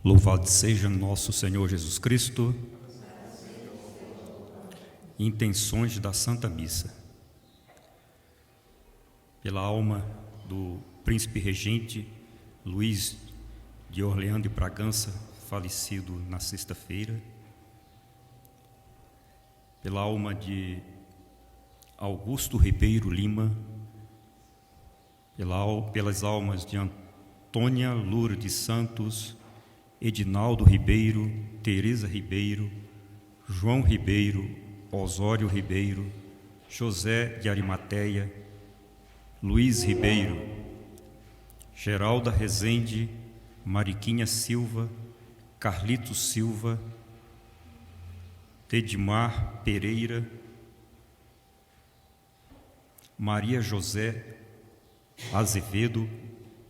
Louvado seja nosso Senhor Jesus Cristo. Intenções da Santa Missa. Pela alma do príncipe regente Luís de Orleans de Bragança, falecido na sexta-feira. Pela alma de Augusto Ribeiro Lima. Pelas almas de Antônia Lourdes Santos, Edinaldo Ribeiro, Teresa Ribeiro, João Ribeiro, Osório Ribeiro, José de Arimateia, Luiz Ribeiro, Geralda Rezende, Mariquinha Silva, Carlitos Silva, Tedimar Pereira, Maria José Azevedo,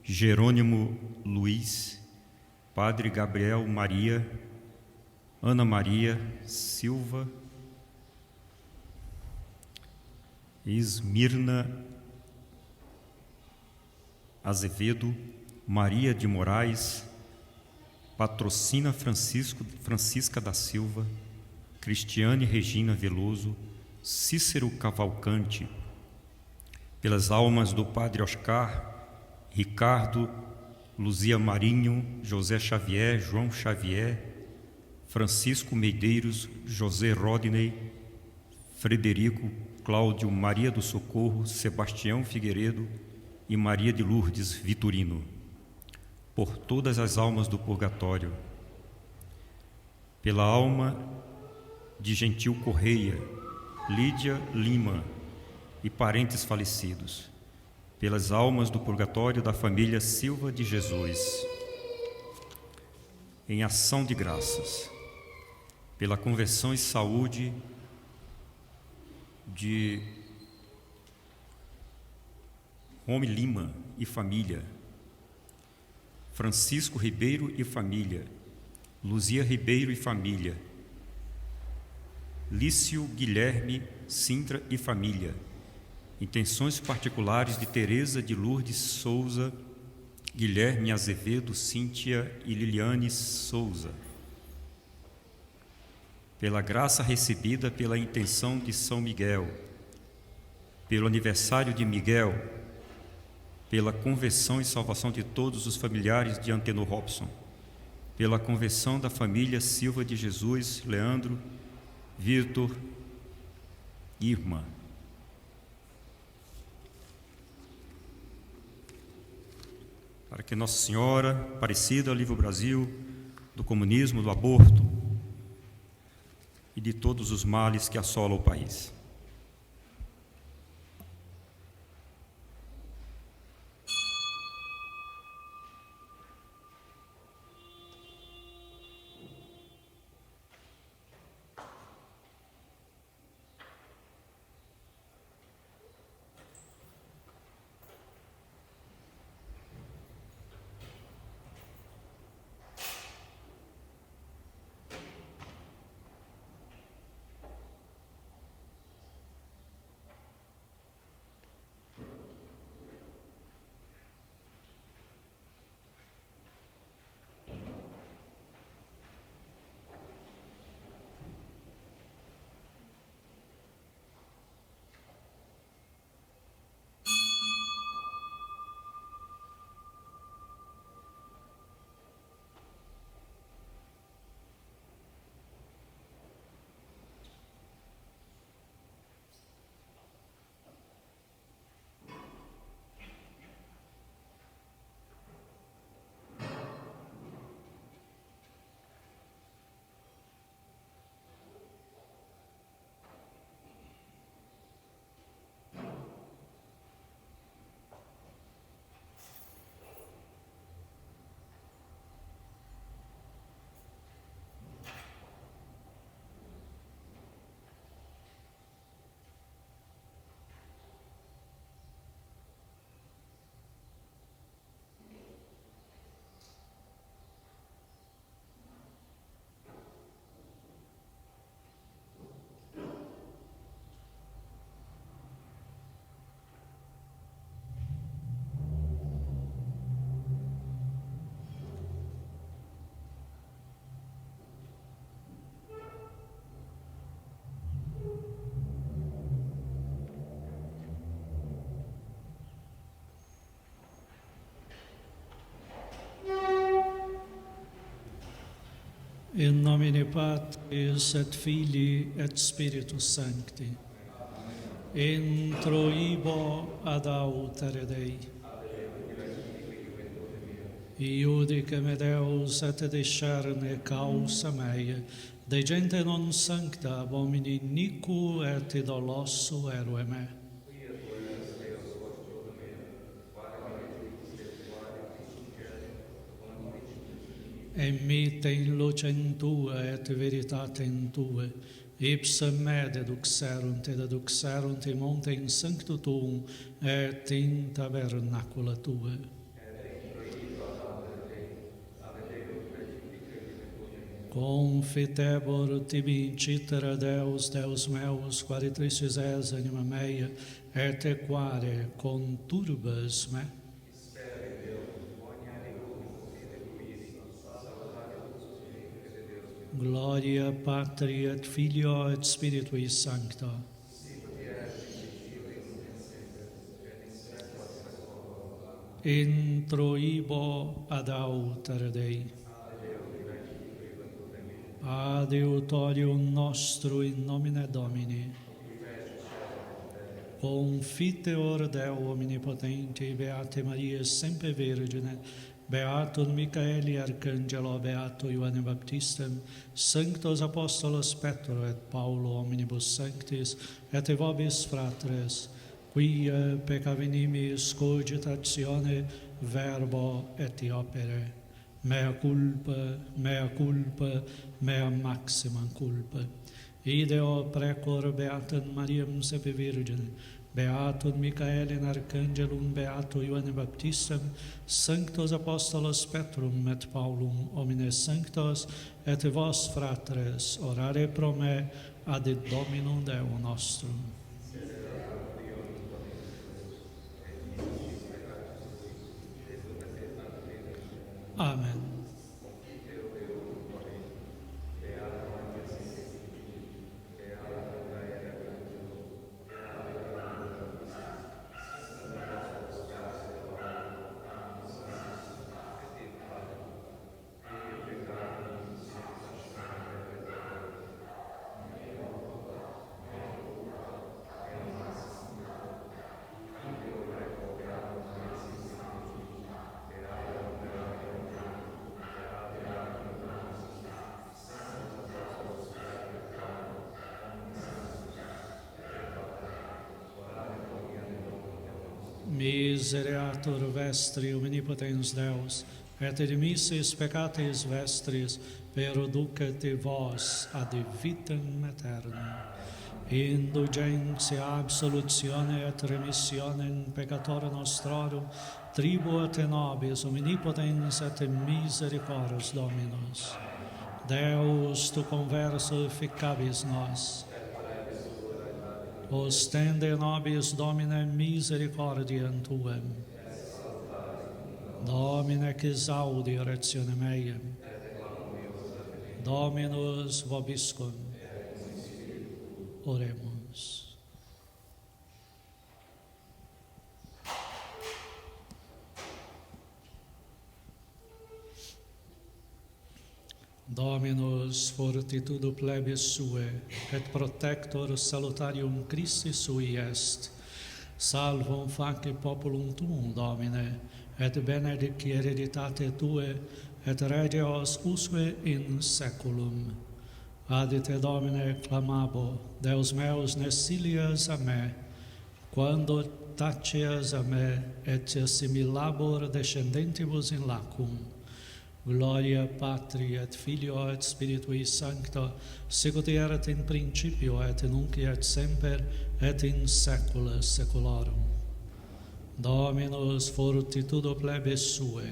Jerônimo Luiz, Padre Gabriel Maria, Ana Maria Silva, Esmirna Azevedo, Maria de Moraes, Patrocina Francisca da Silva, Cristiane Regina Veloso, Cícero Cavalcante, pelas almas do Padre Oscar, Ricardo, Luzia Marinho, José Xavier, João Xavier, Francisco Medeiros, José Rodney, Frederico, Cláudio, Maria do Socorro, Sebastião Figueiredo e Maria de Lourdes Vitorino, por todas as almas do purgatório, pela alma de Gentil Correia, Lídia Lima e parentes falecidos, pelas almas do purgatório da família Silva de Jesus, em ação de graças, pela conversão e saúde de Rome Lima e família, Francisco Ribeiro e família, Luzia Ribeiro e família, Lício Guilherme Sintra e família, intenções particulares de Teresa de Lourdes Souza, Guilherme Azevedo, Cíntia e Liliane Souza, pela graça recebida pela intenção de São Miguel, pelo aniversário de Miguel, pela conversão e salvação de todos os familiares de Antenor Robson, pela conversão da família Silva de Jesus, Leandro, Vitor, Irma, para que Nossa Senhora Aparecida livre o Brasil do comunismo, do aborto e de todos os males que assolam o país. In nomine Patris et Filii et Spiritus Sancti. Intro ibo ad autere Dei. Iudicem et Deus et discerne causa mea, de gente non sancta abomini nicu et idolossu erue me. Emitte in lucem Tua et veritatem Tua, ipsam me deduxerunt in monte in sancto Tuum et in tabernacula Tua. Confitebor tibi incitera Deus meus, quare tristis es anima mea, et quare conturbas me. Gloria Patri et Filio et Spiritui Sancto. Intro ibo ad autere Dei. Adiutorium nostro in nomine Domini. Confiteor Deo omnipotenti, Beate Maria semper Virgine, Beatum Michaeli Arcangelo, Beato Ioanne Baptistem, Sanctos Apostolos Petro et Paulo omnibus sanctis, et vobis fratres, quia peccavinimis cogitatione, verbo et opere. Mea culpa, mea maxima culpa. Ideo precor Beatam Mariam semper Virgine, Beatum Michaelem Arcangelum, Beato Ioanne Baptistem, Sanctos Apostolos Petrum et Paulum, homines sanctos, et vos fratres, orare pro me ad Dominum Deum nostrum. Amen. Misereatur vestri omnipotens Deus, et dimissis peccatis vestris, perducet vos ad vitam aeternam. Indulgentia absolutione et remissionem peccatora nostrorum, tribuat in nobis omnipotens et misericors Dominus. Deus, tu converso efficabis nos, ostende nobis Domine misericordiam Tuam. Domine exaudi orationem meam. Dominus vobiscum. Oremus. Dominus fortitudo plebis sue, et protector salutarium Christi sui est. Salvum facie populum tuum, Domine, et benedici hereditate Tue, et regios usque in saeculum. Adite, Domine, clamabo, Deus meus, ne silias a me, quando taceas a me, et assimilabor descendentibus in lacum. Gloria Patri et Filio et Spiritui Sancto, sicut erat in principio et nunc et semper et in saecula saeculorum. Dominus fortitudo plebis sue,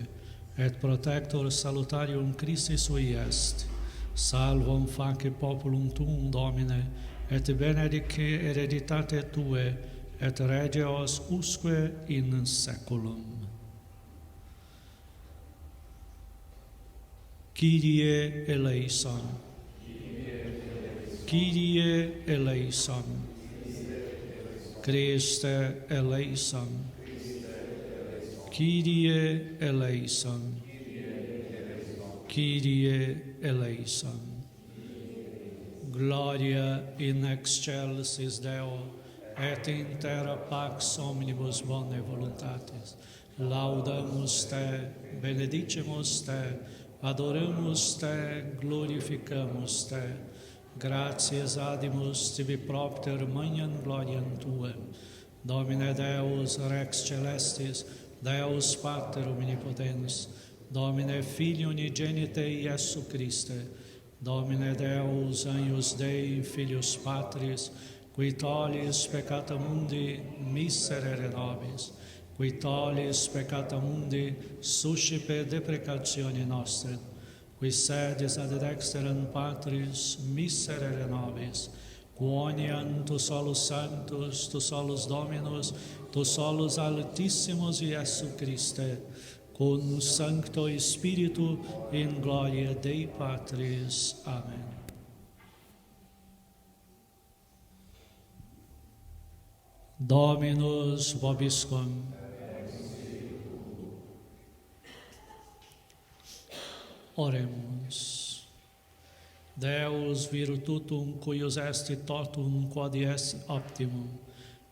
et protector salutarium Christi sui est. Salvum facie populum tuum, Domine, et benedice hereditate Tue, et regios usque in saeculum. Kyrie eleison. Kyrie eleison. Christe eleison. Kyrie eleison. Kyrie eleison. Gloria in excelsis Deo, et in terra pax omnibus bone voluntatis. Laudamus te, benedicimus te, adoramus te, glorificamus te. Gratias adimus tibi propter magnam gloriam tuam. Domine Deus Rex Celestis, Deus Pater Omnipotens, Domine Filii Unigenite Iesu Christe, Domine Deus Agnus Dei Filius Patris, qui tollis peccata mundi miserere nobis, qui tollis peccata mundi suscipe deprecatione nostre, qui sedis ad dexteram Patris miserere nobis, quoniam tu solus sanctus, tu solus Dominus, tu solus Altissimus Iesu Christe, con Sancto Spiritu in gloria Dei Patris. Amen. Dominus vobiscum. Oremus. Deus virtutum cuius est totum quod est optimum,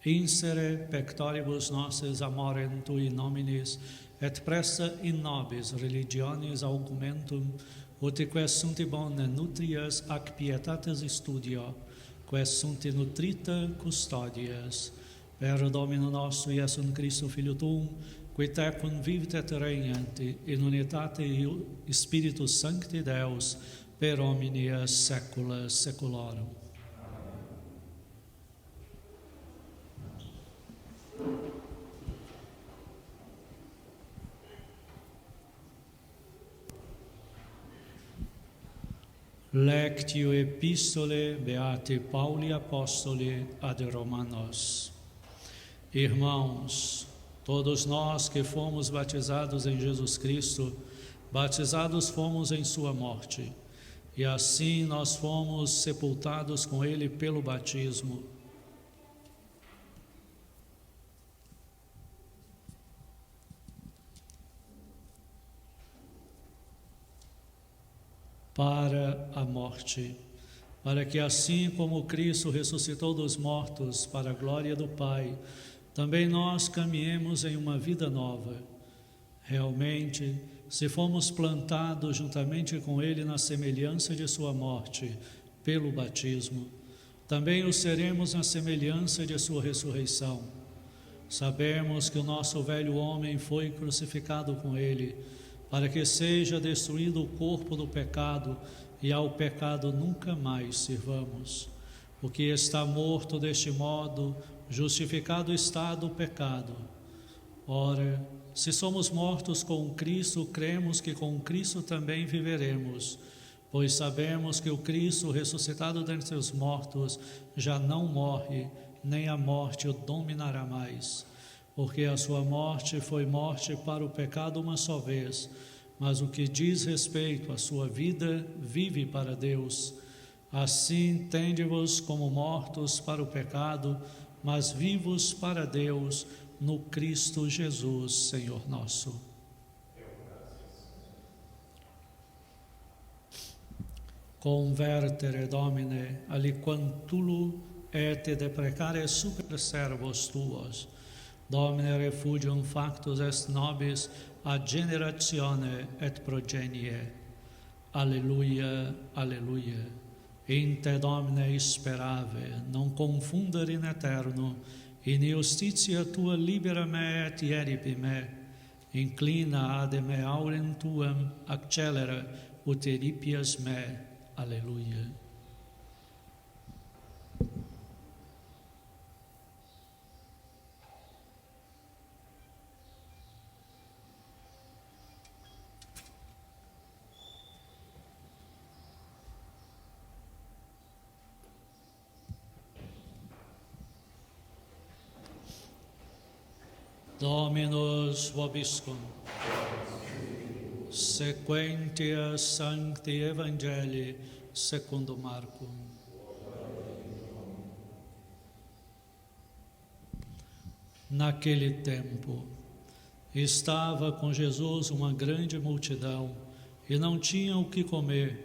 insere pectoribus nostris amorem tui nominis, et presta in nobis religionis augmentum, utique sunt bone nutrias ac pietatis studio, quae sunt nutrita custodias. Per Domino nostro Iesum Christo Filio tuum, qui tecum vivit et regnant in unitate Spiritus Sancti Deus, per omnia saecula saeculorum. Lectio Epistole Beati Pauli Apostoli ad Romanos. Irmãos, todos nós que fomos batizados em Jesus Cristo, batizados fomos em sua morte, e assim nós fomos sepultados com ele pelo batismo. Para a morte, para que assim como Cristo ressuscitou dos mortos para a glória do Pai, também nós caminhemos em uma vida nova. Realmente, se fomos plantados juntamente com Ele na semelhança de sua morte, pelo batismo, também o seremos na semelhança de sua ressurreição. Sabemos que o nosso velho homem foi crucificado com Ele, para que seja destruído o corpo do pecado e ao pecado nunca mais sirvamos. O que está morto deste modo, justificado está do pecado. Ora, se somos mortos com Cristo, cremos que com Cristo também viveremos, pois sabemos que o Cristo, ressuscitado dentre os mortos, já não morre, nem a morte o dominará mais. Porque a sua morte foi morte para o pecado uma só vez, mas o que diz respeito à sua vida, vive para Deus. Assim, tende-vos como mortos para o pecado, mas vivos para Deus, no Cristo Jesus, Senhor nosso. Convertere, Domine, aliquantulo et deprecare super servos tuos. Domine refugium factus est nobis ad generatione et progenie. Alleluia, alleluia. In te, Domine, sperave, non confundere in eterno, in justitia tua libera me et ieripi me, inclina ad me aurem tuam, accelera ut eripias me. Alleluia. Dominus vobiscum. Sequentia Sancti Evangelii secundo Marco. Naquele tempo, estava com Jesus uma grande multidão, e não tinham o que comer.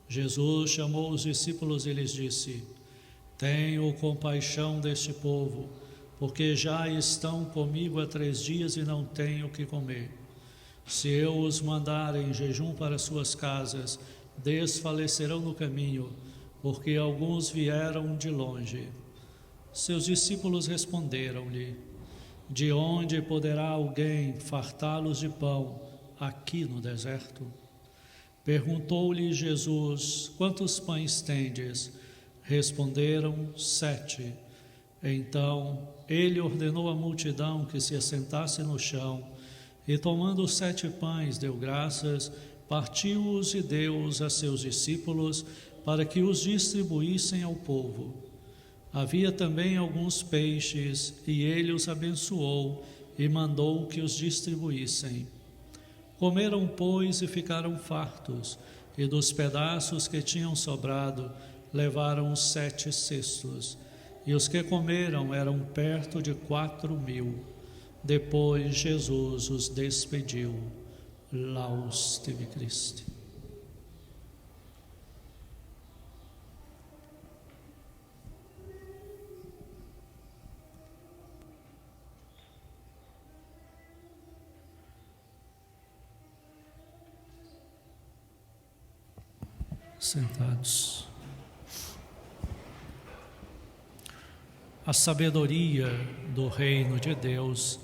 Jesus chamou os discípulos e lhes disse: Tenho compaixão deste povo, porque já estão comigo há 3 dias e não têm o que comer. Se eu os mandar em jejum para suas casas, desfalecerão no caminho, porque alguns vieram de longe. Seus discípulos responderam-lhe: De onde poderá alguém fartá-los de pão aqui no deserto? Perguntou-lhe Jesus: Quantos pães tendes? Responderam: 7. Então ele ordenou à multidão que se assentasse no chão, e tomando os 7 pães, deu graças, partiu-os e deu-os a seus discípulos, para que os distribuíssem ao povo. Havia também alguns peixes, e ele os abençoou e mandou que os distribuíssem. Comeram, pois, e ficaram fartos, e dos pedaços que tinham sobrado, levaram 7 cestos. E os que comeram eram perto de 4.000. Depois Jesus os despediu. Laus tibi Christi. Sentados. A sabedoria do reino de Deus,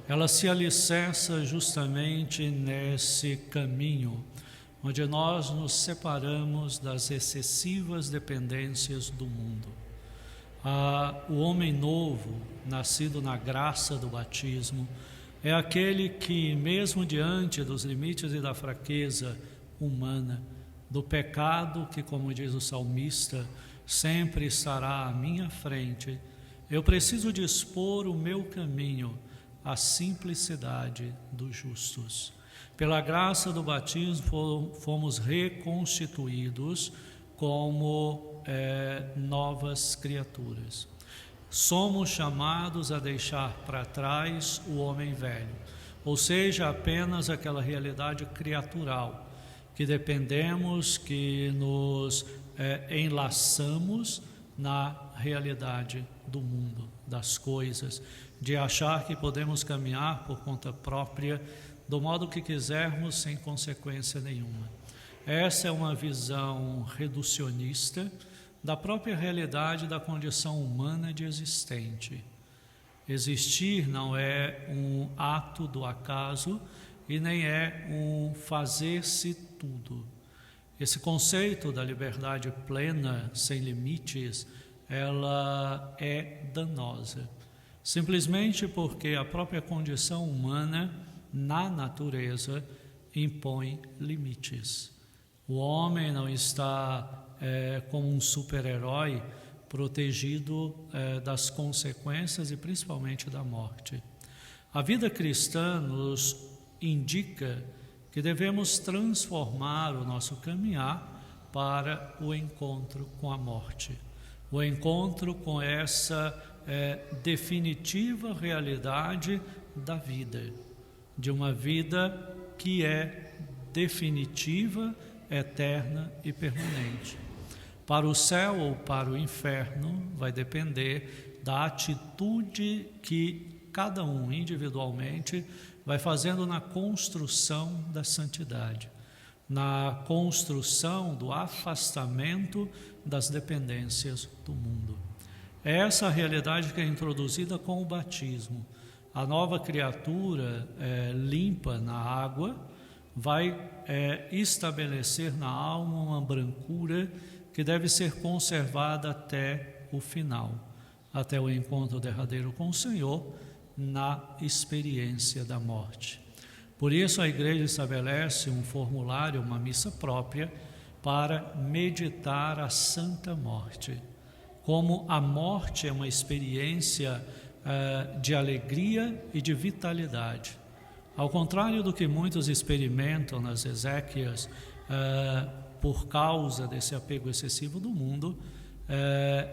ela se alicerça justamente nesse caminho, onde nós nos separamos das excessivas dependências do mundo. O homem novo, nascido na graça do batismo, é aquele que, mesmo diante dos limites e da fraqueza humana, do pecado que, como diz o salmista, sempre estará à minha frente, eu preciso dispor o meu caminho à simplicidade dos justos. Pela graça do batismo fomos reconstituídos como novas criaturas. Somos chamados a deixar para trás o homem velho, ou seja, apenas aquela realidade criatural, que dependemos, que nos enlaçamos na realidade do mundo, das coisas, de achar que podemos caminhar por conta própria, do modo que quisermos, sem consequência nenhuma. Essa é uma visão reducionista da própria realidade da condição humana de existente. Existir não é um ato do acaso e nem é um fazer-se tudo. Esse conceito da liberdade plena, sem limites, ela é danosa, simplesmente porque a própria condição humana, na natureza, impõe limites. O homem não está como um super-herói protegido das consequências e principalmente da morte. A vida cristã nos indica que devemos transformar o nosso caminhar para o encontro com a morte, o encontro com essa definitiva realidade da vida, de uma vida que é definitiva, eterna e permanente. Para o céu ou para o inferno vai depender da atitude que cada um individualmente vai fazendo na construção da santidade, na construção do afastamento das dependências do mundo. É essa a realidade que é introduzida com o batismo. A nova criatura limpa na água vai estabelecer na alma uma brancura que deve ser conservada até o final, até o encontro derradeiro com o Senhor, na experiência da morte. Por isso a igreja estabelece um formulário, uma missa própria, para meditar a Santa Morte. Como a morte é uma experiência de alegria e de vitalidade. Ao contrário do que muitos experimentam nas exéquias, por causa desse apego excessivo do mundo,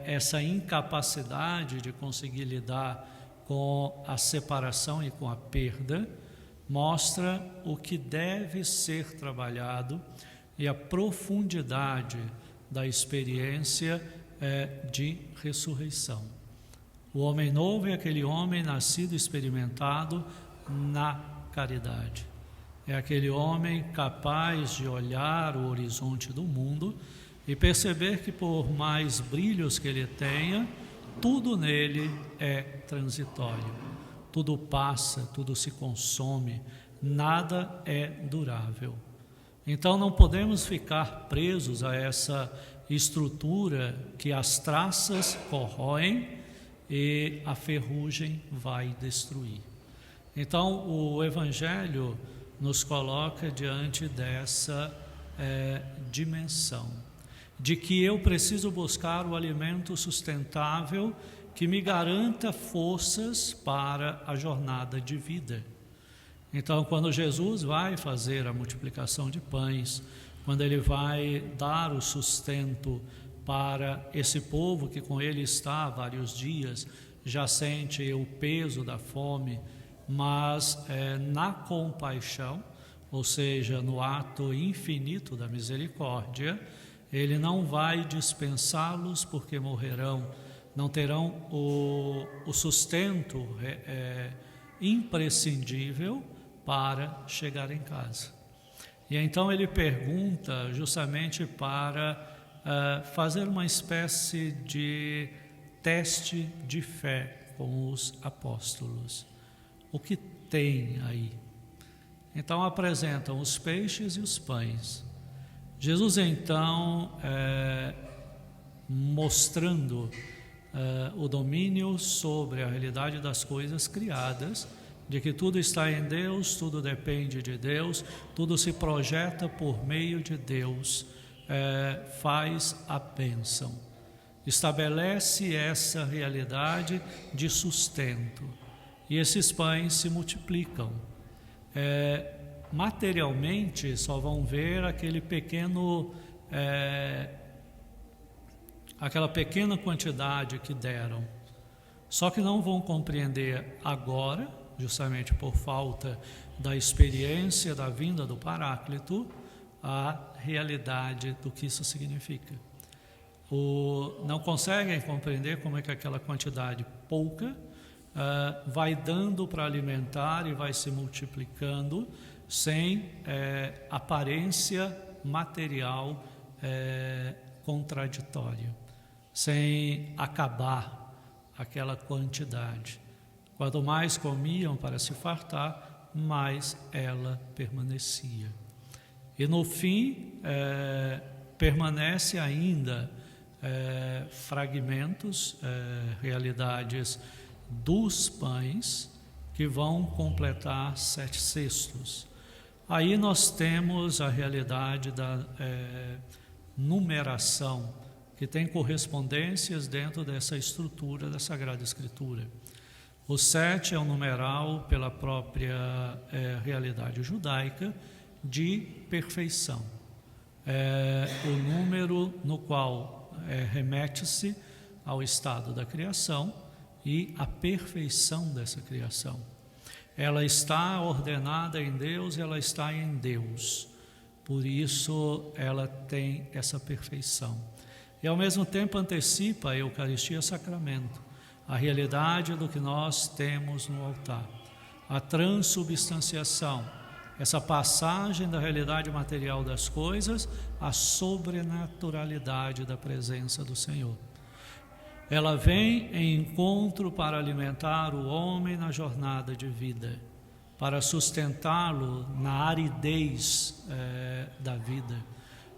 essa incapacidade de conseguir lidar com a separação e com a perda, mostra o que deve ser trabalhado e a profundidade da experiência de ressurreição. O homem novo é aquele homem nascido, experimentado na caridade. É aquele homem capaz de olhar o horizonte do mundo e perceber que, por mais brilhos que ele tenha, tudo nele é transitório. Tudo passa, tudo se consome, nada é durável. Então não podemos ficar presos a essa estrutura que as traças corroem e a ferrugem vai destruir. Então o Evangelho nos coloca diante dessa dimensão, de que eu preciso buscar o alimento sustentável que me garanta forças para a jornada de vida. Então, quando Jesus vai fazer a multiplicação de pães, quando ele vai dar o sustento para esse povo que com ele está há vários dias, já sente o peso da fome, mas na compaixão, ou seja, no ato infinito da misericórdia, ele não vai dispensá-los porque morrerão, não terão o sustento imprescindível para chegar em casa. E então ele pergunta justamente para fazer uma espécie de teste de fé com os apóstolos. O que tem aí? Então apresentam os peixes e os pães. Jesus então, mostrando o domínio sobre a realidade das coisas criadas, de que tudo está em Deus, tudo depende de Deus, tudo se projeta por meio de Deus, faz a bênção, estabelece essa realidade de sustento, e esses pães se multiplicam. Materialmente só vão ver aquela pequena quantidade que deram, só que não vão compreender agora, justamente por falta da experiência da vinda do Paráclito, a realidade do que isso significa. Não conseguem compreender como é que aquela quantidade pouca vai dando para alimentar e vai se multiplicando sem aparência material contraditória, sem acabar aquela quantidade. Quanto mais comiam para se fartar, mais ela permanecia. E no fim, permanece ainda fragmentos, realidades dos pães que vão completar 7 cestos. Aí nós temos a realidade da numeração, que tem correspondências dentro dessa estrutura da Sagrada Escritura. O 7 é um numeral pela própria realidade judaica de perfeição. O número no qual remete-se ao estado da criação e à perfeição dessa criação. Ela está ordenada em Deus, ela está em Deus. Por isso ela tem essa perfeição. E ao mesmo tempo antecipa a Eucaristia Sacramento, a realidade do que nós temos no altar, a transubstanciação, essa passagem da realidade material das coisas à sobrenaturalidade da presença do Senhor. Ela vem em encontro para alimentar o homem na jornada de vida, para sustentá-lo na aridez da vida.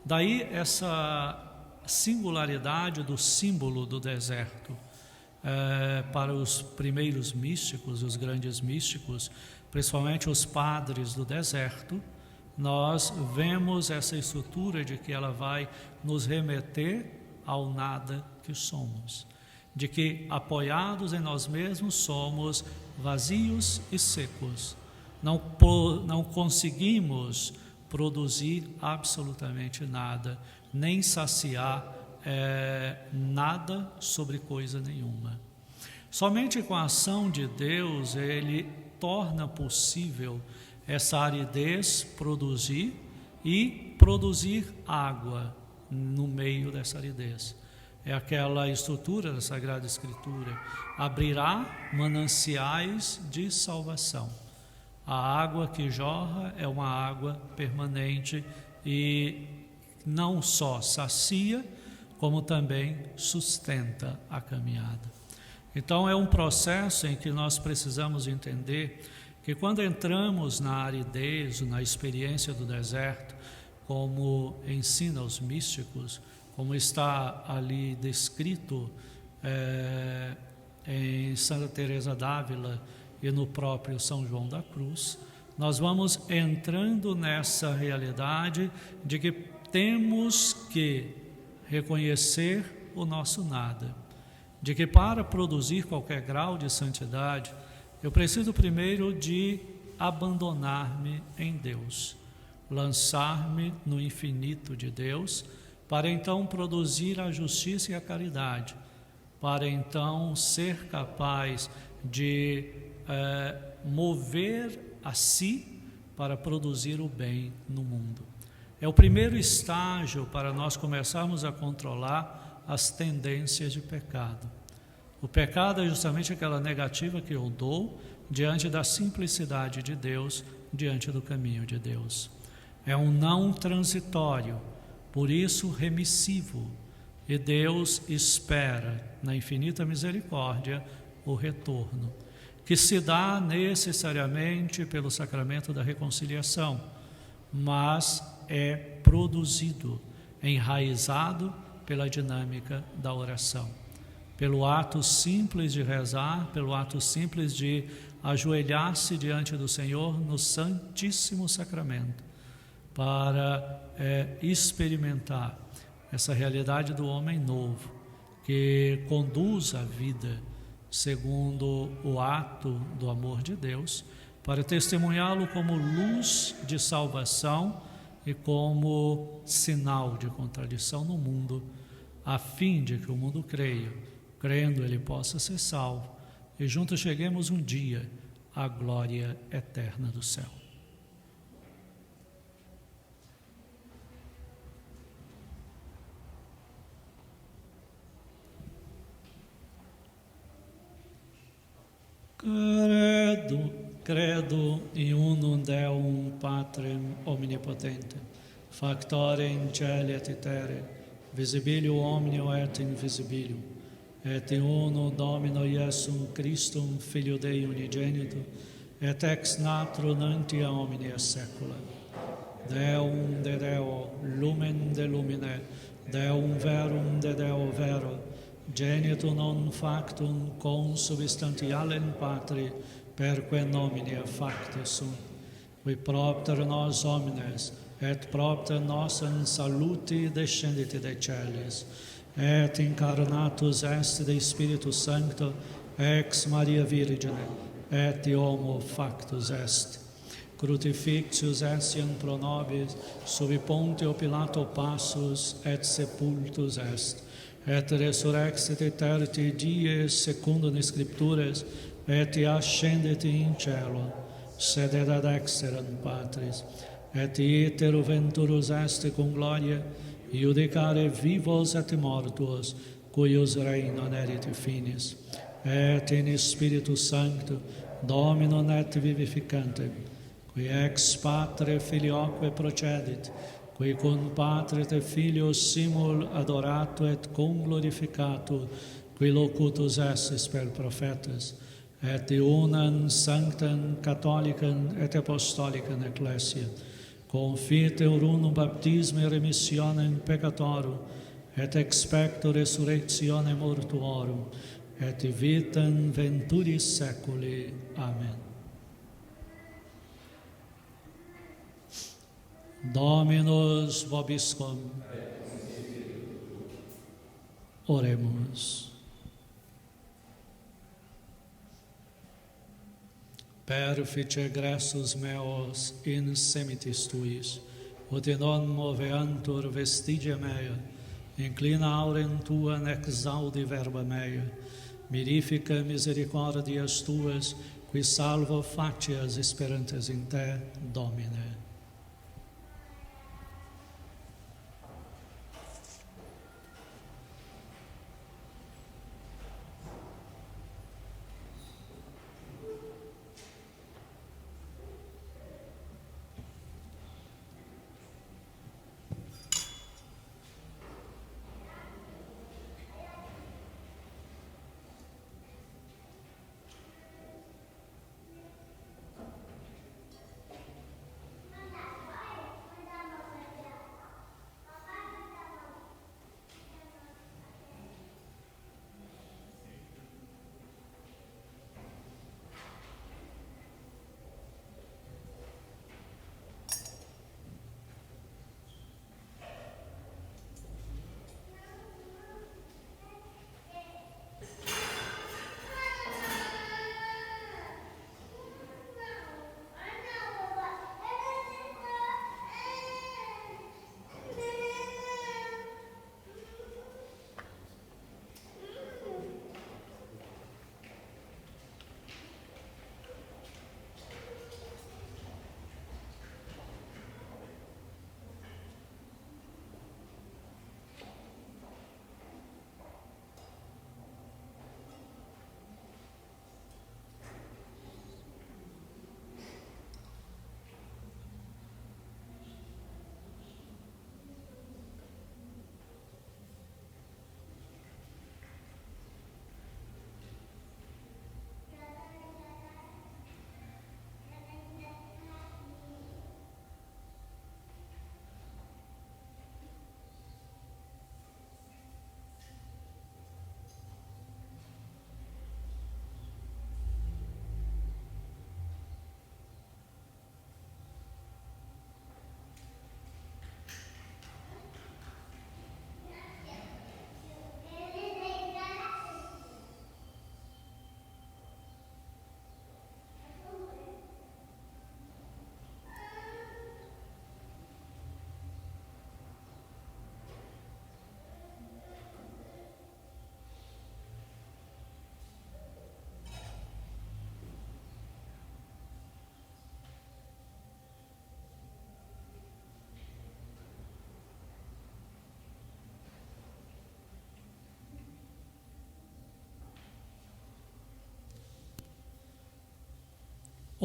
Daí essa singularidade do símbolo do deserto. Para os primeiros místicos, os grandes místicos, principalmente os padres do deserto, nós vemos essa estrutura de que ela vai nos remeter ao nada que somos, de que apoiados em nós mesmos somos vazios e secos, não conseguimos produzir absolutamente nada, nem saciar nada sobre coisa nenhuma. Somente com a ação de Deus ele torna possível essa aridez produzir e produzir água no meio dessa aridez. É aquela estrutura da Sagrada Escritura: abrirá mananciais de salvação. A água que jorra é uma água permanente e não só sacia, como também sustenta a caminhada. Então é um processo em que nós precisamos entender que quando entramos na aridez, na experiência do deserto, como ensina os místicos, como está ali descrito em Santa Teresa d'Ávila e no próprio São João da Cruz, nós vamos entrando nessa realidade de que temos que reconhecer o nosso nada, de que para produzir qualquer grau de santidade, eu preciso primeiro de abandonar-me em Deus, lançar-me no infinito de Deus, para então produzir a justiça e a caridade, para então ser capaz de mover a si para produzir o bem no mundo. É o primeiro estágio para nós começarmos a controlar as tendências de pecado. O pecado é justamente aquela negativa que eu dou diante da simplicidade de Deus, diante do caminho de Deus. É um não transitório, por isso remissivo, e Deus espera, na infinita misericórdia, o retorno, que se dá necessariamente pelo sacramento da reconciliação, mas é produzido, enraizado pela dinâmica da oração, pelo ato simples de rezar, pelo ato simples de ajoelhar-se diante do Senhor no Santíssimo Sacramento, para experimentar essa realidade do homem novo, que conduz a vida segundo o ato do amor de Deus, para testemunhá-lo como luz de salvação e como sinal de contradição no mundo, a fim de que o mundo creia, crendo ele possa ser salvo, e juntos cheguemos um dia à glória eterna do céu. Credo in unum Deum Patrem omnipotentem, factorem celi et terre, visibilium omnium et invisibilium, et in unum Domino Iesum Christum, Filio Dei unigenitum, et ex nihilo nunc omnia saecula. Deum de Deo, lumen de lumine, Deum verum de Deo vero, genitum non factum consubstantialem Patri, perque nomine factus sunt, qui propter nos homines, et propter nos in saluti descendit de celis, et incarnatus est de Spiritus Sancto, ex Maria Virgine, et homo factus est. Crucifixius essiam pro nobis, sub Pontio Pilato passus, et sepultus est, et resurrexit terti die secundum Scriptures, et ascendet in cielo, sedet ad dexteram Patris, et iter venturus est cum gloria, iudicare vivos et mortuos, cuius reino nerit finis, et in Spiritus Sancto, Domino et vivificantem, qui ex Patre Filioque procedit, qui cum Patre et Filio simul adorato et conglorificato, qui locutus estis per prophetas, et unam sanctam catholicam et apostolicam ecclesia, confiteor unum baptisme remissionem peccatorum, et expecto resurrectionem mortuorum, et vitam venturis saeculi. Amen. Dominus vobiscum. Oremus. Perfice gressus meos in semitis tuis, ut non moveantur vestigia mea, inclina aurem tuam exaudi verba mea, mirifica misericordias tuas, qui salvo facias sperantes in te, Domine.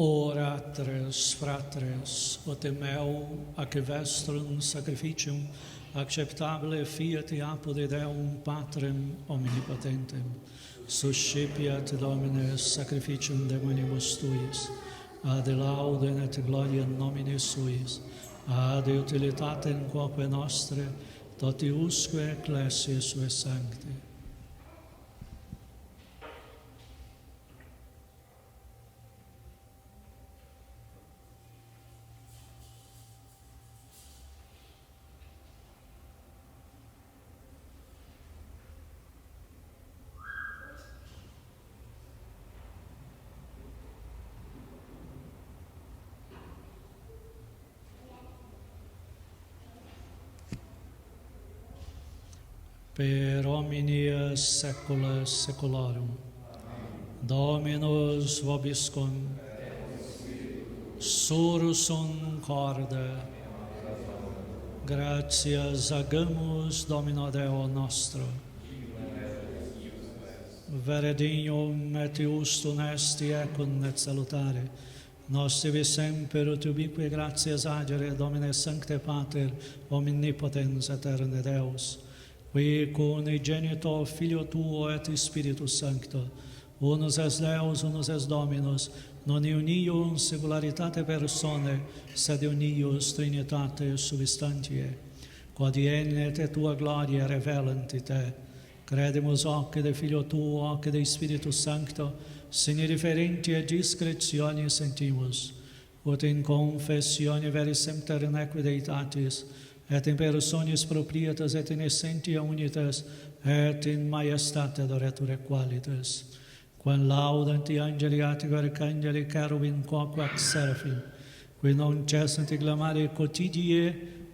Oratres, fratres, ote meu ac vestrum sacrificium acceptabile fiat apode Deum Patrem omnipotentem, suscipiat Domine sacrificium de manibus tuis, ad laudem et gloriam nomine suis, ad utilitatem quoque nostre, totiusque ecclesiae sue sancte. Per omnia saecula saeculorum. Dominus vobiscum, sursum corda, gratias agamus Domino Deo nostro, vere dignum et justum est ecum et salutare, nos tibi semper ut ubique gratias agere, Domine Sancte Pater, omnipotens aeterne Deus, qui unigenito Filio Tuo et Spiritus Sancto, unus es Deus, unus es Dominus, non unium singularitate personae, sed unius Trinitate substantiae, quod ienne te Tua gloria revelant te. Credemus hoc de Filio Tuo, hoc de Spiritus Sancto, sine referenti et discretione sentimus, ut in confessione veris semper neque Deitatis, et in personis proprietas et in essentia unitas, et in majestate adoretur qualitas, quam laudanti angeli atico arcangeli cherubim quoque ac seraphim, qui non cessant clamare quotidie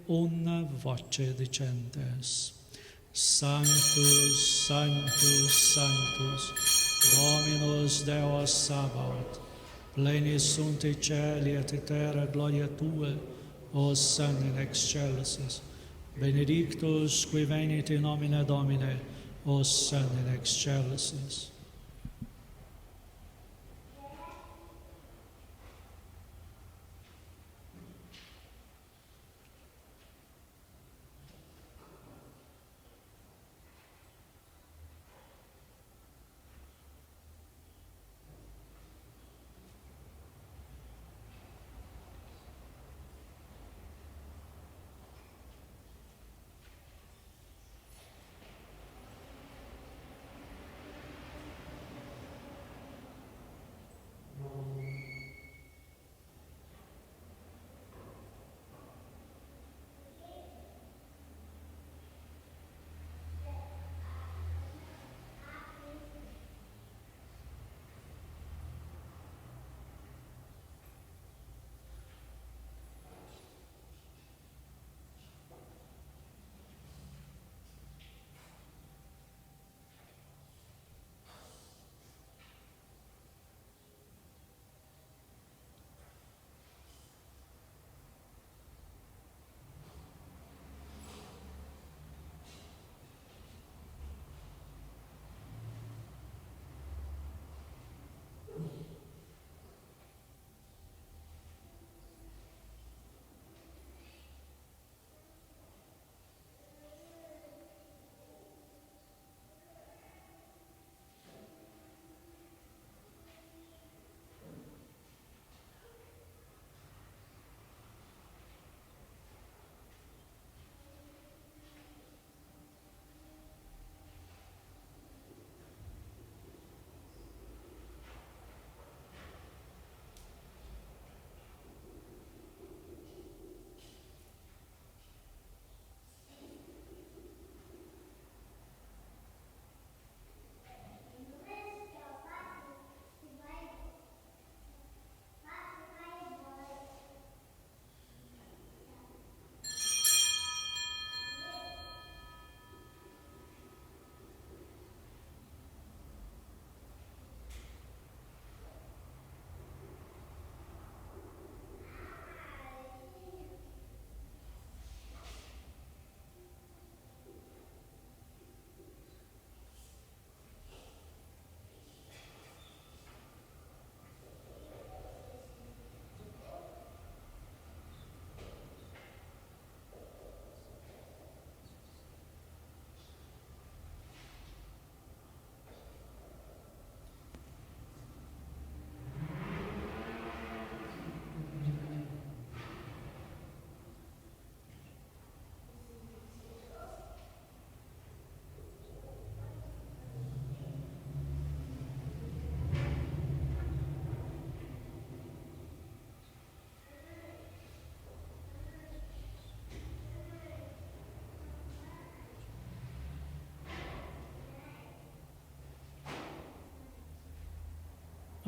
una voce dicentes. Sanctus, Sanctus, Sanctus, Dominus Deus Sabaoth, Pleni sunt i cieli et terra gloria tua, o Son in excelsis. Benedictus qui venit in nomine Domine, o Son in excelsis.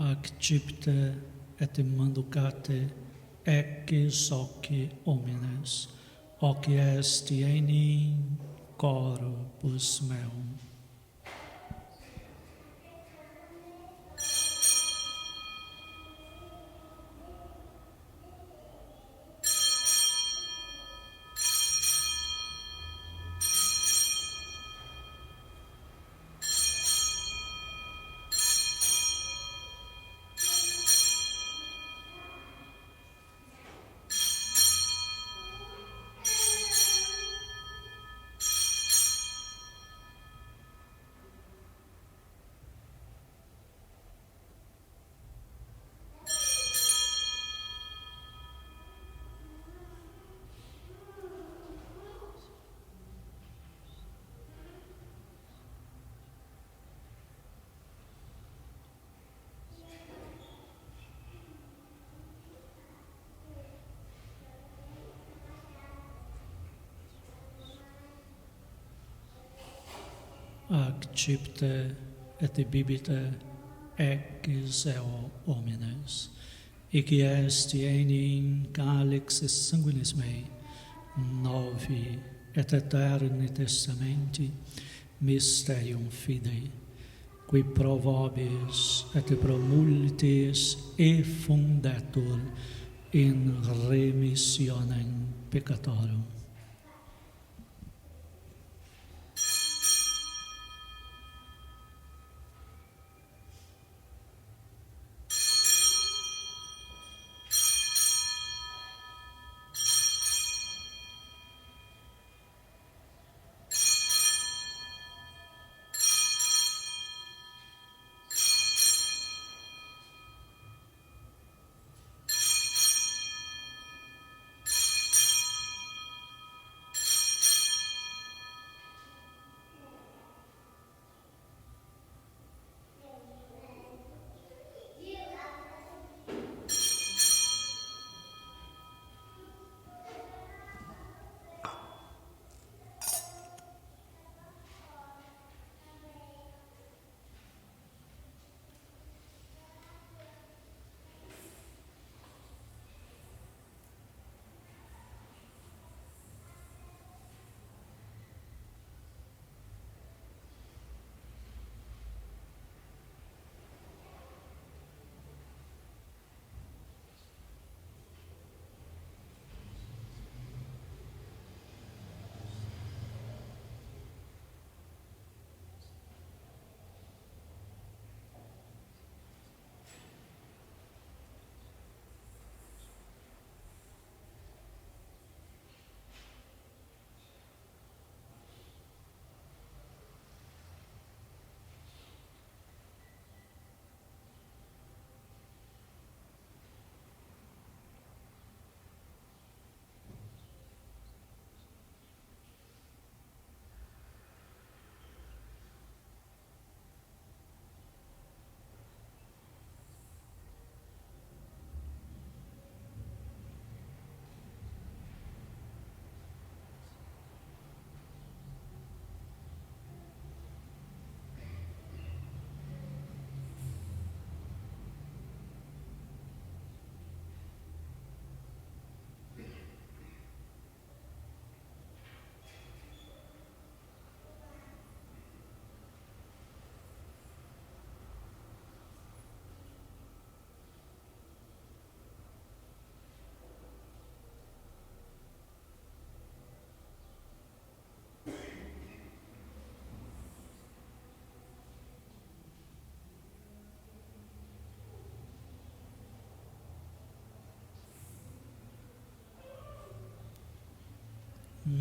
Accepte et manducate ecis hoci homines, hoci est in corpus meum. Accepte et bibite ecis eo homines, ecce est in calixis sanguinis mei, novi et aeterni testamenti, mysterium fidei. qui pro vobis et pro multis effundetur in remissionem peccatorum.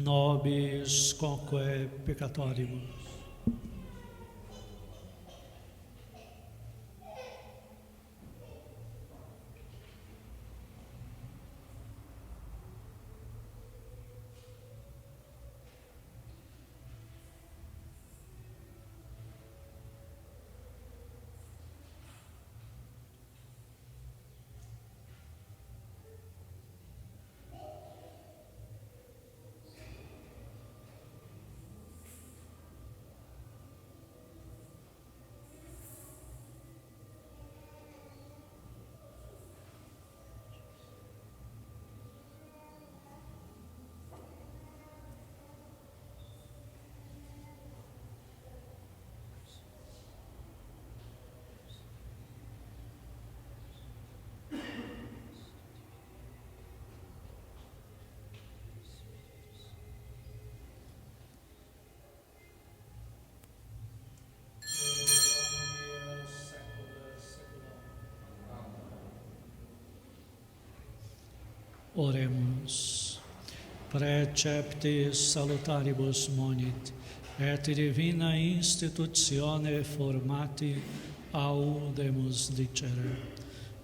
Nobis quoque peccatoribus. Oremus. Preceptis salutaribus monit, et divina institutione formati audemus dicere.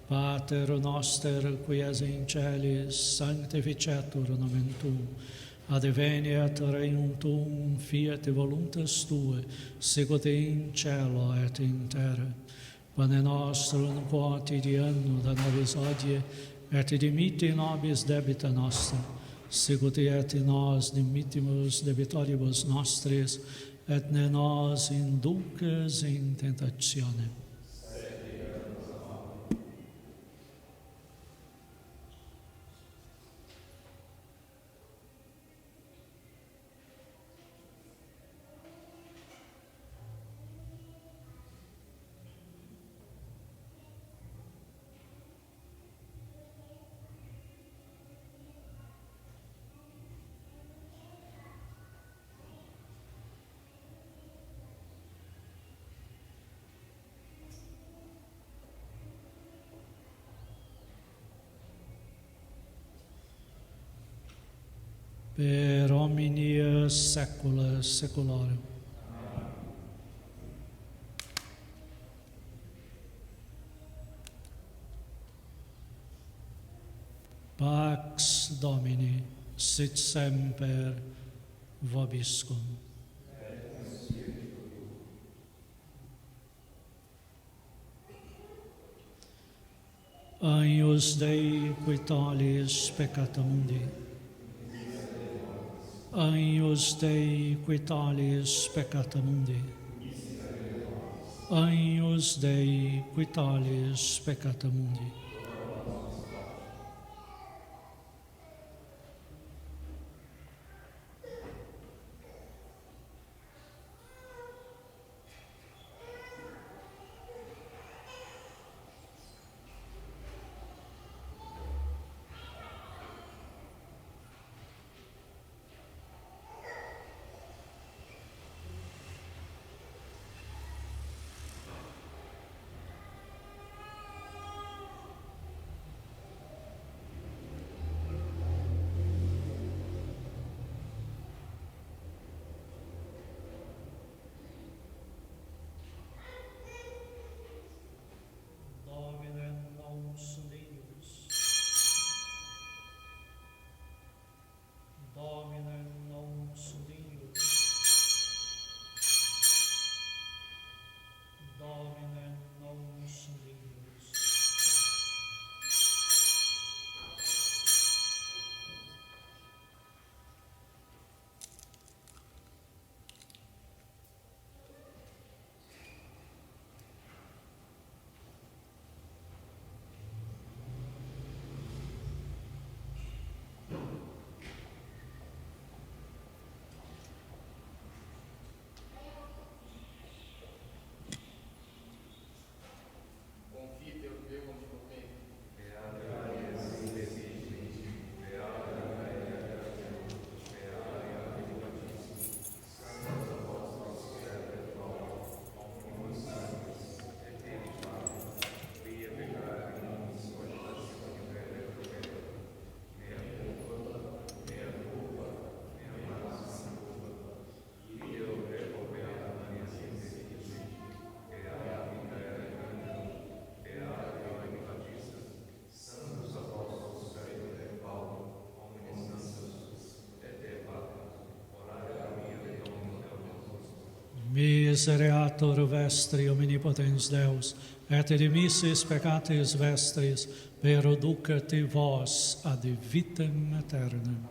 Pater noster, qui es in celis, sanctificetur nomen tuum, adveniat regnum tuum, fiat voluntas tuae, sicut in cielo et in terra. Pane nostrum quotidianum da nobis hodie, et dimitti nobis debita nostra, sicut et nos dimittimus debitoribus nostris, et ne nos inducas in tentationem. per omnia saecula saeculorum. Pax Domini, sit semper vobiscum. Agnus Dei qui tollis peccata mundi. Agnus Dei qui tollis peccata mundi. Agnus Dei qui tollis peccata mundi. Misereatur vestri omnipotens Deus, et dimissis peccatis vestris, perducati vos ad vitam aeternam.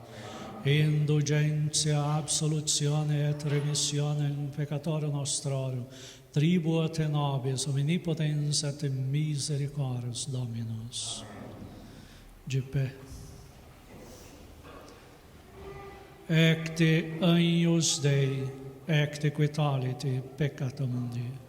Indulgentia, absolutione et remissionem peccatorum nostrorum, tribuat te nobis omnipotens et misericors Dominus. Gipe. Ecte agnus Dei, ecte qui tollit peccata mundi.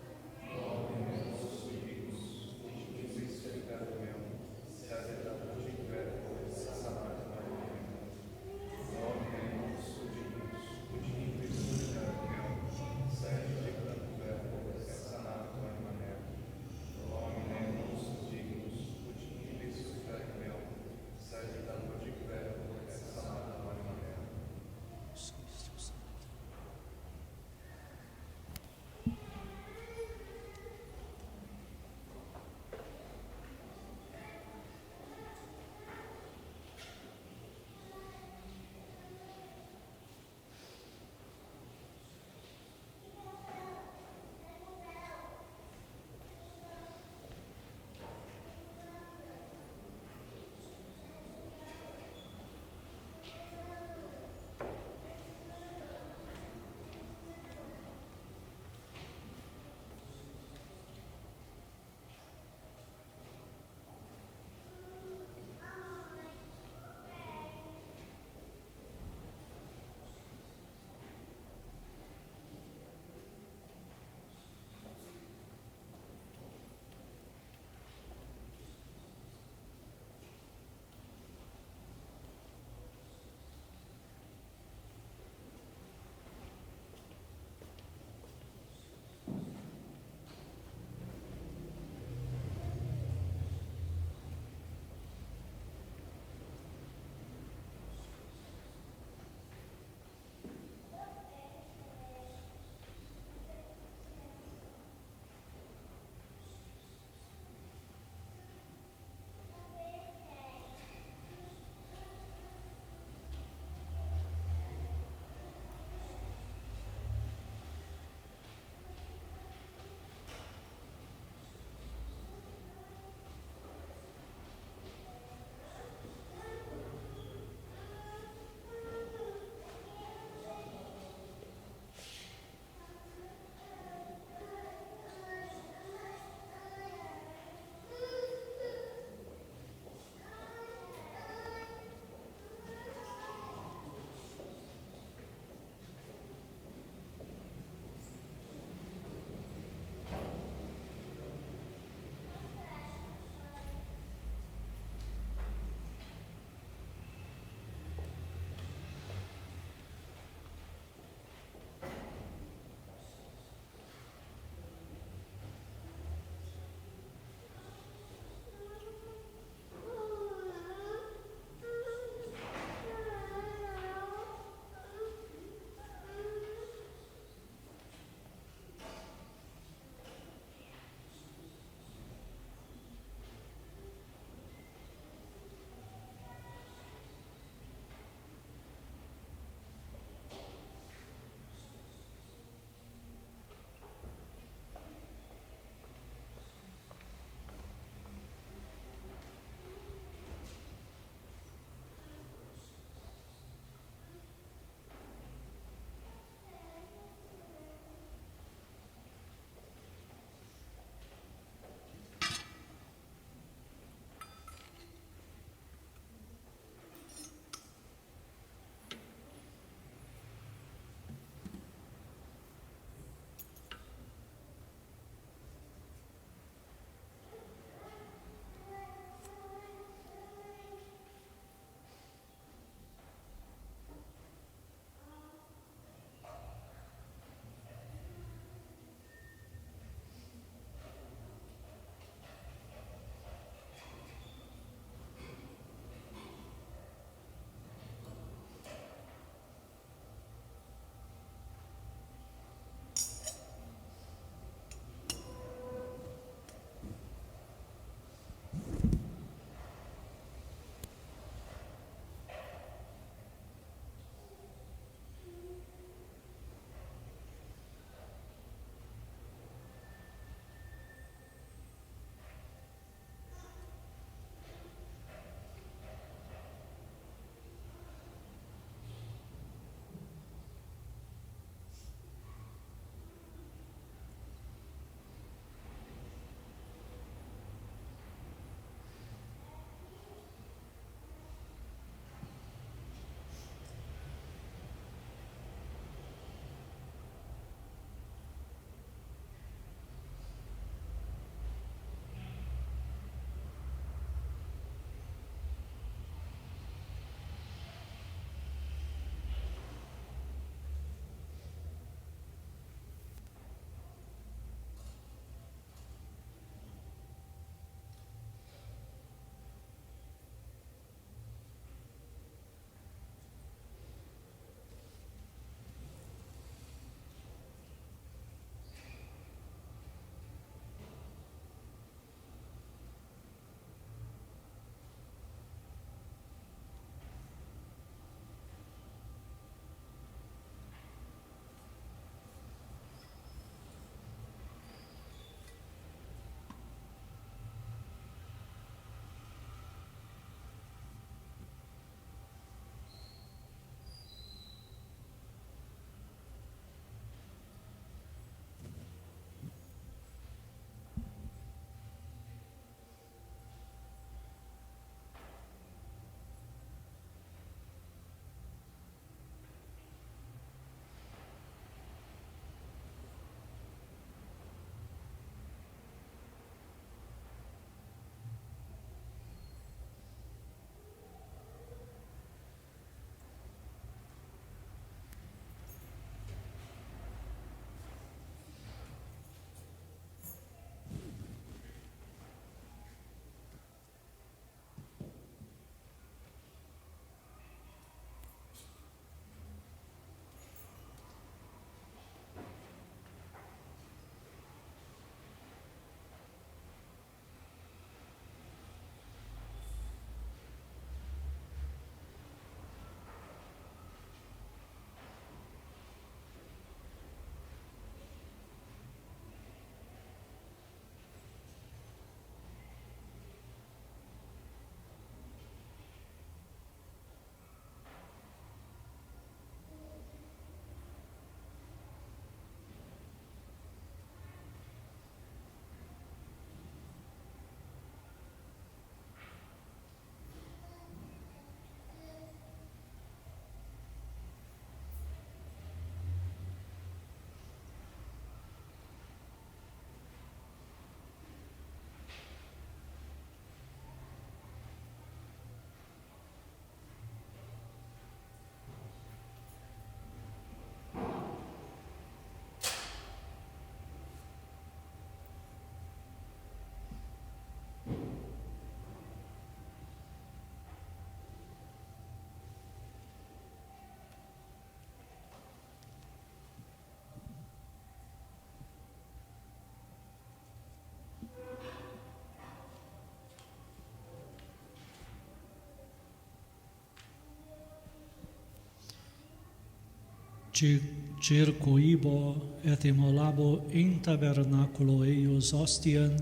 circuibo et immolabo in tabernaculo eius ostiam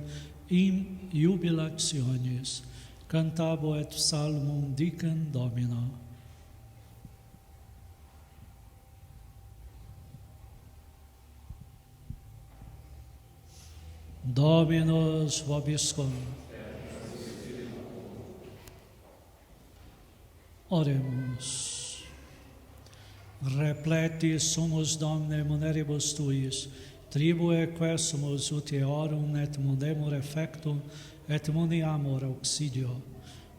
in jubilationis, cantabo et psalmum dicen Domino. Dominus vobiscum. Oremus. Repleti sumus Domine muneribus tuis, tribue quesumus utiorum et mundemur effectum, et muniamur auxilio.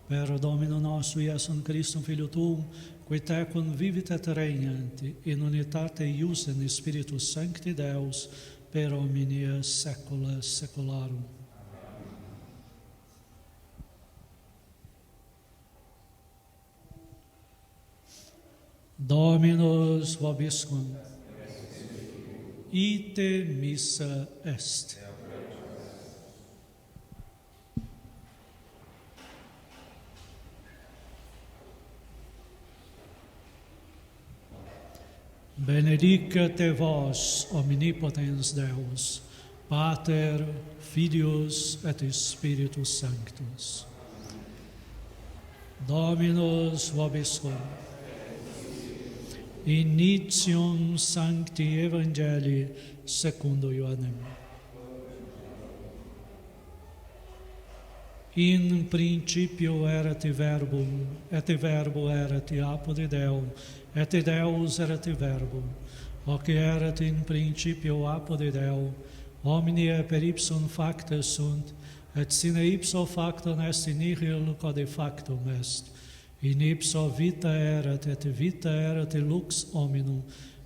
Per Domino nostro Iesum Christum Filio Tuum, qui tecum vivit et regnant, in unitate ius in Spiritus Sancti Deus, per omnia saecula saeculorum. Dominus vobiscum. Ite missa est. Benedicite vos, omnipotens Deus, Pater, Filius et Spiritus Sanctus. Dominus vobiscum. Initium Sancti Evangelii secundo Ioannem. In principio erat verbum, et verbo erat apud Deum, et Deus erat verbum, hoc erat in principio apud Deum, omnia per ipsum facta sunt, et sine ipso factum est in nihil quod factum est. In ipso vita erat, et vita erat lux hominum,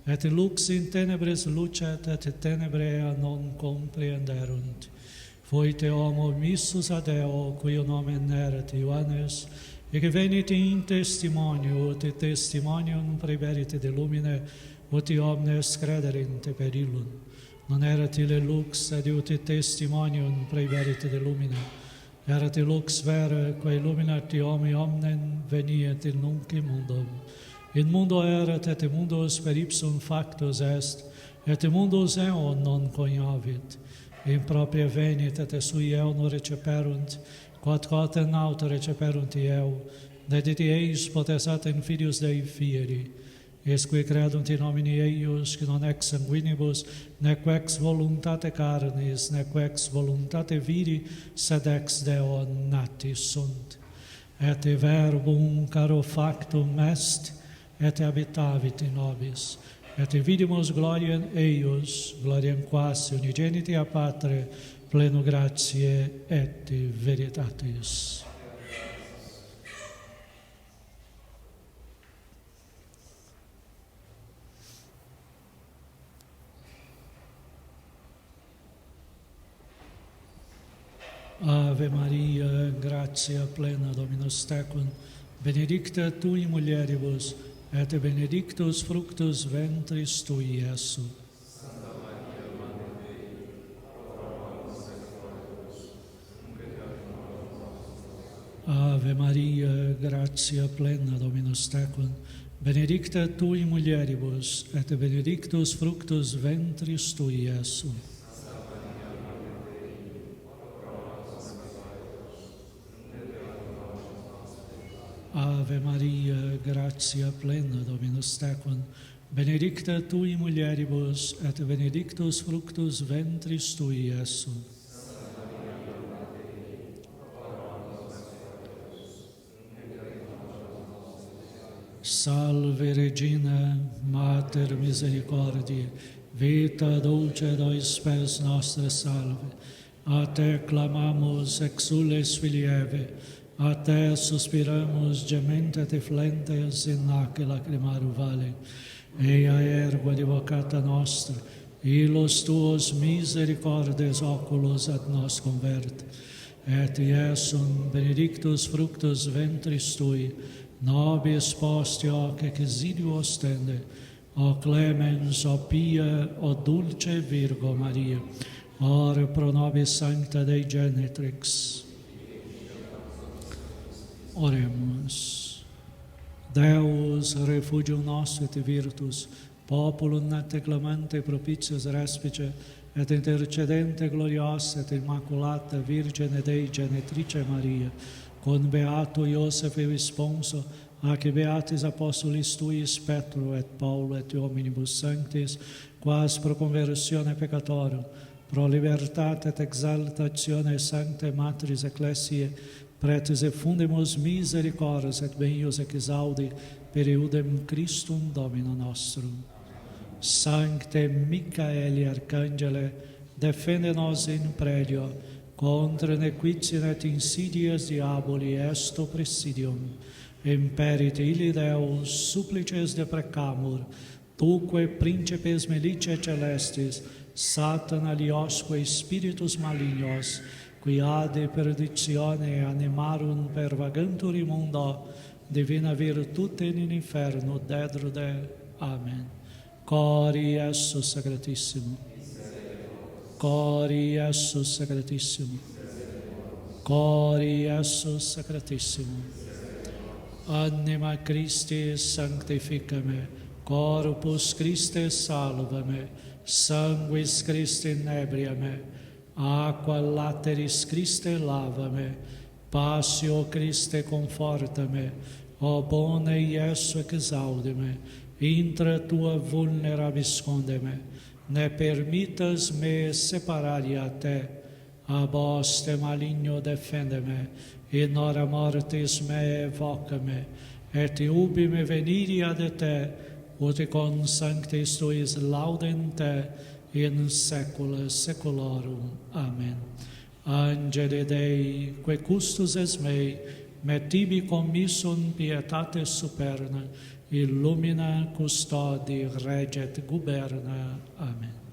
et lux in tenebres lucet, et tenebrea non comprehenderunt. Foite homo missus ad Deo, cui nomen erat Ioannes, et venit in testimonio, ut testimonium praeverit de lumine, ut omnes crederint per illum. Non erat ille lux, ed ut testimonium praeverit de lumine. Erat lux vera, quae illuminat homi omnem veniet in nunc mundum. In mundo erat, et mundus per ipsum factus est, et mundus eon non coniovit. In propria venit, et sui eon receperunt, quod in auto receperunt eo, dedit eis potestatem Filius Dei fieri, esque credunt in nomine eius, qui non ex sanguinibus, nec ex voluntate carnis, nec ex voluntate viri, sed ex Deo nati sunt. Et verbum caro factum est, et habitavit in nobis, et vidimus gloriam eius, gloriam quas unigeniti a Patre, pleno gratiae et veritatis. Ave Maria, gratia plena, Dominus tecum, benedicta tui mulieribus, et benedictus fructus ventris tui, Iesus. Santa Maria, Mater Dei, ora pro nobis peccatoribus, nunc et in hora nostre. Ave Maria, gratia plena, Dominus tecum, benedicta tui mulieribus, et benedictus fructus ventris tui, Iesus. Ave Maria, gratia plena, Dominus tecum, benedicta tui mulieribus, et benedictus fructus ventris tui, Iesus. Salve Regina, Mater misericordiae, vita dulcedo spes nostre salve. A te clamamus exules filieve, a te suspiramus gemente et flentes in nac lacrimarum vale. Ea ergo advocata nostra, illos tuos misericordes oculos ad nos converte. Et Iesum benedictus fructus ventris tui, nobis post hoc exilio ostende, o clemens, o pia, o dulce Virgo Maria, ora pro nobis sancta Dei genitrix. Oremus. Deus, refugium nostro et virtus, populum te clemante propitius respice, et intercedente gloriosa et immaculata Virgine Dei Genetrice Maria, con beato Iosefe Visponso, ac beatis apostolis tuis Petro et Paulo et hominibus sanctis, quas pro conversione peccatorum, pro libertate et exaltatione sanctae Matris Ecclesiae, pretis et fundimus misericordias et benius exaudi per eudem Christum Domino nostrum. Sancte Michaeli Arcangele, defende nos in predio contra nequitiam et insidias diaboli est presidium. Imperit illi Deus supplices deprecamur, tuque principes milice celestis, Satana liosque spiritus malignos, qui ad perditione animarum pervagantur immundo, divina virtute in inferno dedrude. Amen. Cori Iesus Sacratissimo. Cori Iesus Sacratissimo. Cori Iesus Sacratissimo. Anima Christi sanctifica me, corpus Christi salva me, sanguis Christi inebria me, aqua lateris Christi lava me, passio Christi conforta me, o bone Iesu exaudi me, intra tua vulnerabis sconde me, ne permittas me separari a te, ab hoste maligno defende me, in hora mortis me evoca me, et ubi me veniri ad te, ut con sanctis tuis laudem te, in saecula saeculorum. Amen. Angele Dei, que custos es mei, me tibi commissum pietate superna, illumina, custodi, reget, guberna. Amen.